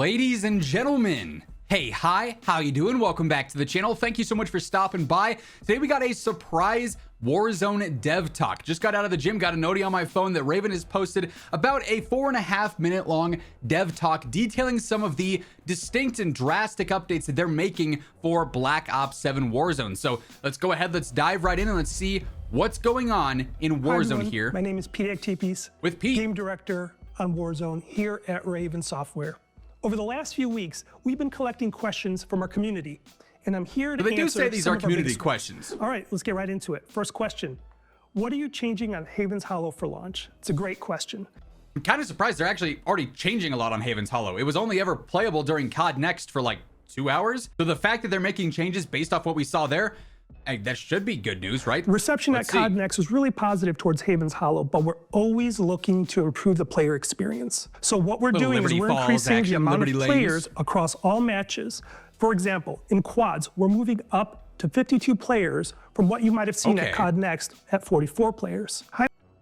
Ladies and gentlemen, hey, hi, how you doing? Welcome back to the channel. Thank you so much for stopping by. Today we got a surprise Warzone dev talk. Just got out of the gym, got a noti on my phone that Raven has posted about a 4.5 minute long dev talk detailing some of the distinct and drastic updates that they're making for Black Ops 7 Warzone. So let's go ahead, let's dive right in and let's see what's going on in Warzone here. My name is Pete Actipis, with Pete, Game Director on Warzone here at Raven Software. Over the last few weeks, we've been collecting questions from our community, and I'm here to answer. They do say these are community questions. All right, let's get right into it. First question: what are you changing on Haven's Hollow for launch? It's a great question. I'm kind of surprised they're actually already changing a lot on Haven's Hollow. It was only ever playable during COD Next for like 2 hours. So the fact that they're making changes based off what we saw there, that should be good news, right? Reception at COD Next was really positive towards Haven's Hollow, but we're always looking to improve the player experience. So what we're doing is we're increasing the amount of players across all matches. For example, in quads, we're moving up to 52 players from what you might have seen at COD Next at 44 players.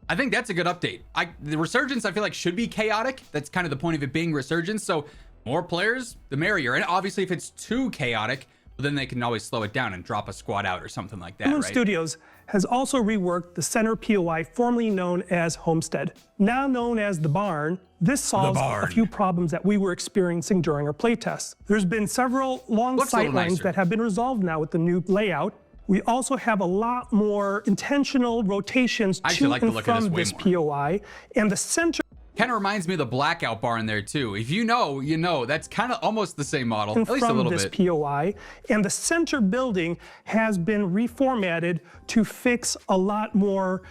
I think that's a good update. The resurgence, I feel like, should be chaotic. That's kind of the point of it being resurgence. So more players, the merrier. And obviously, if it's too chaotic, then they can always slow it down and drop a squad out or something like that, Moon right? Studios has also reworked the center POI, formerly known as Homestead. Now known as the Barn, this solves a few problems that we were experiencing during our playtests. There's been several long sightlines that have been resolved now with the new layout. We also have a lot more intentional rotations to and from this POI, and the center kind of reminds me of the blackout bar in there too. If you know, you know. That's kind of almost the same model, at least a little bit. POI, and the center building has been reformatted to fix a lot more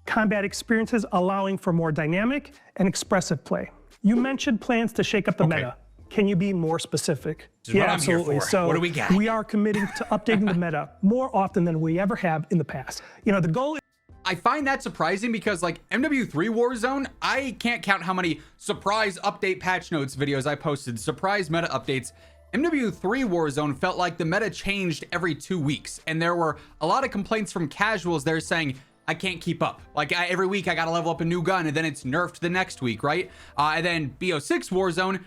combat experiences, allowing for more dynamic and expressive play. You mentioned plans to shake up the meta. Can you be more specific? Yeah, absolutely. So what do we got? We are committing to updating the meta more often than we ever have in the past. You know, the goal is I find that surprising because like MW3 Warzone, I can't count how many surprise update patch notes videos I posted, surprise meta updates. MW3 Warzone felt like the meta changed every 2 weeks, and there were a lot of complaints from casuals there saying, I can't keep up. Like every week I gotta level up a new gun and then it's nerfed the next week, right? And then BO6 Warzone,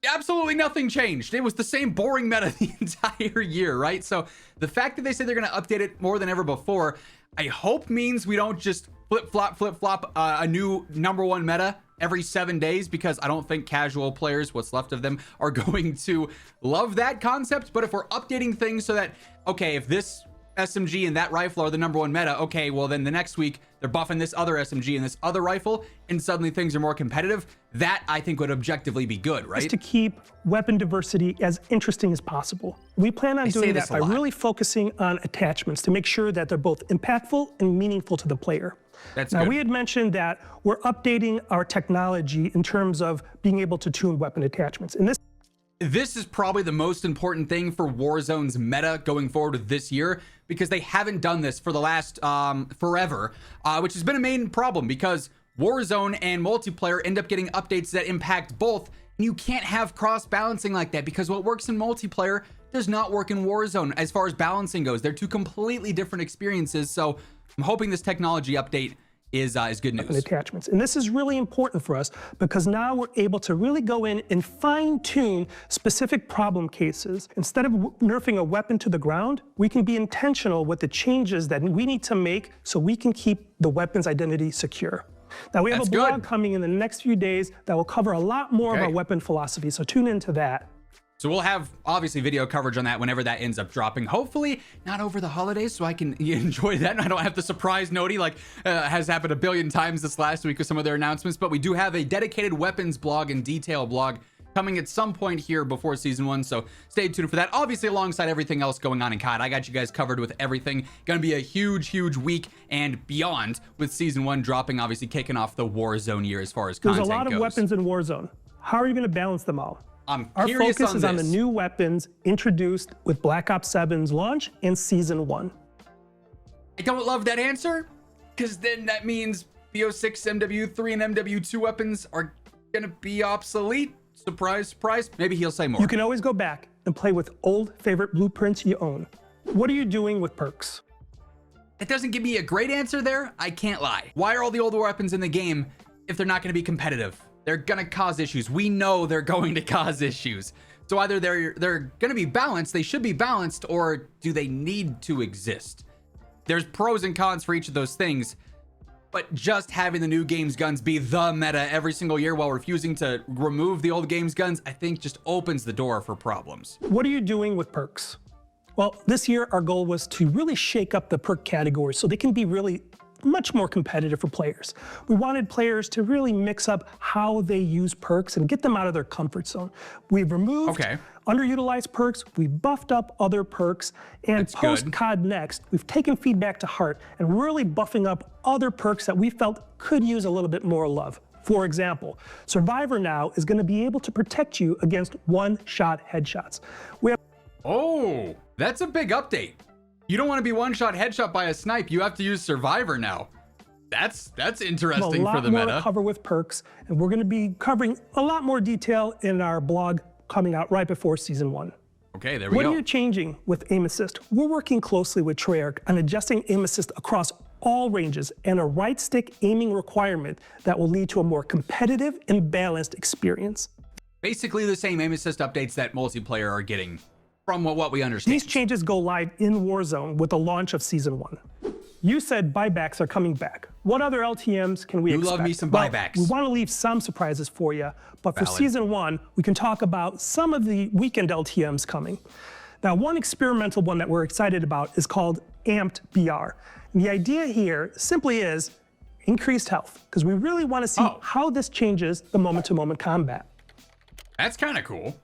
absolutely nothing changed. It was the same boring meta the entire year, right? So the fact that they say they're gonna update it more than ever before, I hope means we don't just flip-flop a new #1 meta every 7 days, because I don't think casual players, what's left of them, are going to love that concept. But if we're updating things so that, okay, if this SMG and that rifle are the #1 meta, okay, well then the next week they're buffing this other SMG and this other rifle, and suddenly things are more competitive. That I think would objectively be good, right? Just to keep weapon diversity as interesting as possible. We plan on doing that by really focusing on attachments to make sure that they're both impactful and meaningful to the player. That's now, good. we had mentioned that we're updating our technology in terms of being able to tune weapon attachments. And this is probably the most important thing for Warzone's meta going forward with this year, because they haven't done this for the last forever, which has been a main problem because Warzone and multiplayer end up getting updates that impact both. And you can't have cross balancing like that, because what works in multiplayer does not work in Warzone as far as balancing goes. They're two completely different experiences. So I'm hoping this technology update is good news. Attachments. And this is really important for us because now we're able to really go in and fine-tune specific problem cases. Instead of nerfing a weapon to the ground, we can be intentional with the changes that we need to make so we can keep the weapon's identity secure. Now, we have a blog coming in the next few days that will cover a lot more of our weapon philosophy, so tune into that. So we'll have obviously video coverage on that whenever that ends up dropping. Hopefully not over the holidays, so I can enjoy that and I don't have the surprise noti like has happened a billion times this last week with some of their announcements. But we do have a dedicated weapons blog and detail blog coming at some point here before season 1, so stay tuned for that. Obviously, alongside everything else going on in COD, I got you guys covered with everything. Gonna be a huge week and beyond with season 1 dropping, obviously kicking off the Warzone year as far as content goes. There's a lot of weapons in Warzone. How are you gonna balance them all? Our focus is on the new weapons introduced with Black Ops 7's launch and Season 1. I don't love that answer, because then that means BO6, MW3, and MW2 weapons are gonna be obsolete. Surprise, surprise. Maybe he'll say more. You can always go back and play with old favorite blueprints you own. What are you doing with perks? It doesn't give me a great answer there, I can't lie. Why are all the older weapons in the game if they're not gonna be competitive? they're gonna cause issues. We know they're going to cause issues. So either they're gonna be balanced, they should be balanced, or do they need to exist? There's pros and cons for each of those things, but just having the new games guns be the meta every single year while refusing to remove the old games guns, I think just opens the door for problems. What are you doing with perks? Well, this year our goal was to really shake up the perk category so they can be really much more competitive for players. We wanted players to really mix up how they use perks and get them out of their comfort zone. We've removed underutilized perks, we've buffed up other perks, and post-COD Next, we've taken feedback to heart and really buffing up other perks that we felt could use a little bit more love. For example, Survivor now is going to be able to protect you against one-shot headshots. Oh, that's a big update. You don't want to be one-shot headshot by a snipe. You have to use Survivor now. That's interesting for the meta. A lot more to cover with perks, and we're going to be covering a lot more detail in our blog coming out right before Season 1. Okay, there we go. What are you changing with aim assist? We're working closely with Treyarch on adjusting aim assist across all ranges and a right stick aiming requirement that will lead to a more competitive and balanced experience. Basically the same aim assist updates that multiplayer are getting from what we understand. These changes go live in Warzone with the launch of Season 1. You said buybacks are coming back. What other LTMs can we expect? You love me some buybacks. Well, we want to leave some surprises for you, but for Season 1, we can talk about some of the weekend LTMs coming. Now, one experimental one that we're excited about is called Amped BR. And the idea here simply is increased health, because we really want to see how this changes the moment-to-moment combat. That's kind of cool.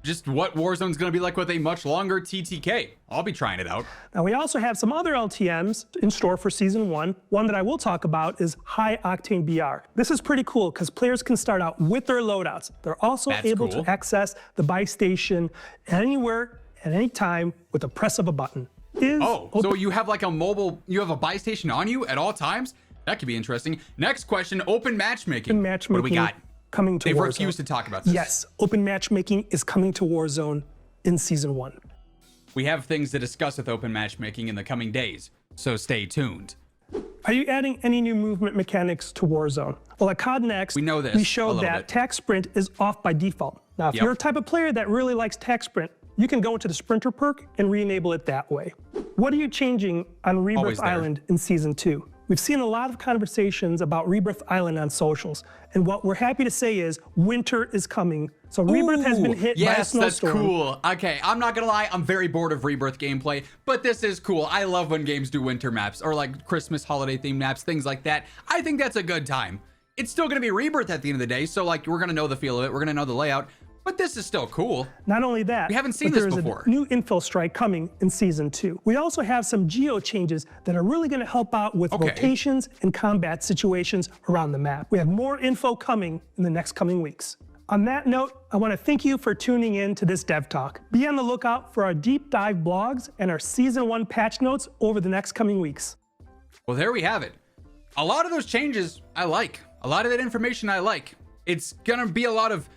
Just what Warzone's going to be like with a much longer TTK. I'll be trying it out. Now, we also have some other LTMs in store for Season 1. One that I will talk about is High Octane BR. This is pretty cool because players can start out with their loadouts. They're also able to access the buy station anywhere, at any time, with the press of a button. So you have like a mobile, you have a buy station on you at all times? That could be interesting. Next question, open matchmaking. Open matchmaking. What do we got? Coming to Warzone. They've refused to talk about this. Yes, open matchmaking is coming to Warzone in Season 1. We have things to discuss with open matchmaking in the coming days, so stay tuned. Are you adding any new movement mechanics to Warzone? Well, at COD Next, we showed that tac sprint is off by default. Now, if you're a type of player that really likes tac sprint, you can go into the sprinter perk and re-enable it that way. What are you changing on Rebirth Island in Season 2? We've seen a lot of conversations about Rebirth Island on socials, and what we're happy to say is winter is coming. So Rebirth has been hit by a snowstorm. Yes, that's cool. Okay, I'm not gonna lie, I'm very bored of Rebirth gameplay, but this is cool. I love when games do winter maps, or like Christmas holiday themed maps, things like that. I think that's a good time. It's still gonna be Rebirth at the end of the day, so like we're gonna know the feel of it, we're gonna know the layout, but this is still cool. Not only that, we haven't seen this before. There's a new info strike coming in Season 2. We also have some geo changes that are really going to help out with rotations and combat situations around the map. We have more info coming in the next coming weeks. On that note, I want to thank you for tuning in to this Dev Talk. Be on the lookout for our deep dive blogs and our Season 1 patch notes over the next coming weeks. Well, there we have it. A lot of those changes I like. A lot of that information I like. It's gonna be a lot of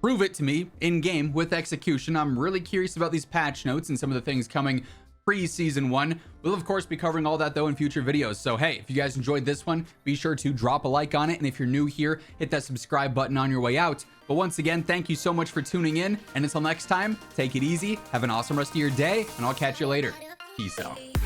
prove it to me in game with execution. I'm really curious about these patch notes and some of the things coming pre-Season 1. We'll of course be covering all that though in future videos. So hey, if you guys enjoyed this one, be sure to drop a like on it. And if you're new here, hit that subscribe button on your way out. But once again, thank you so much for tuning in. And until next time, take it easy, have an awesome rest of your day, and I'll catch you later. Peace out.